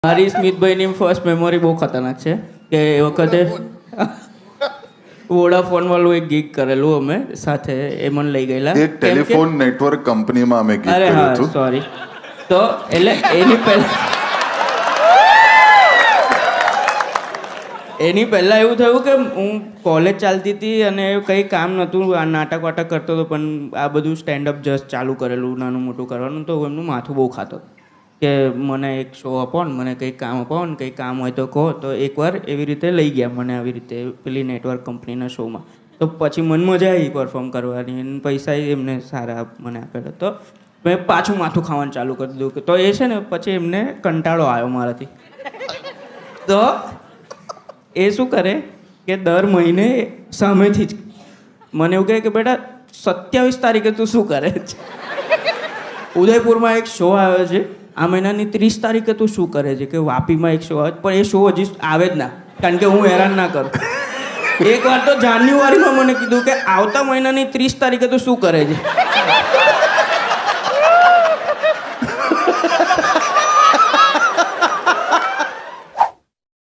મારી સ્મિતભાઈની first memory બહુ ખતરનાક છે કે એ વખતે વોડાફોન વાળું એક ગીગ કરેલું અમે સાથે એ મને લઈ ગયેલા એક ટેલિફોન નેટવર્ક કંપનીમાં અમે ગીત અરે કર્યું હા હતું. સોરી તો એટલે એની પહેલા એવું થયું કે હું કોલેજ ચાલતી હતી અને કંઈ કામ નહોતું આ નાટક વાટક કરતો હતો પણ આ બધું સ્ટેન્ડઅપ જસ્ટ ચાલુ કરેલું નાનું મોટું કરવાનું તો એમનું માથું બહુ ખાતો કે મને એક શો આપો ને મને કંઈક કામ આપો ને કંઈક કામ હોય તો કહો તો એકવાર એવી રીતે લઈ ગયા મને આવી રીતે પેલી નેટવર્ક કંપનીના શોમાં તો પછી મને મજા આવી પરફોર્મ કરવાની અને પૈસા એમને સારા મને આપેલા તો મેં પાછું માથું ખાવાનું ચાલુ કરી દીધું તો એ છે ને પછી એમને કંટાળો આવ્યો મારાથી તો એ શું કરે કે દર મહિને સામેથી જ મને એવું કહે કે બેટા 27 તારીખે તું શું કરે છે ઉદયપુરમાં એક શો આવ્યો છે આ મહિનાની 30 તારીખે તું શું કરે છે કે વાપીમાં એક શો આવે પણ એ શો હજી આવે જ ના કારણ કે હું હેરાન ના કરું એકવાર તો જાન્યુઆરીમાં મને કીધું કે આવતા મહિનાની 30 તારીખે તું શું કરે છે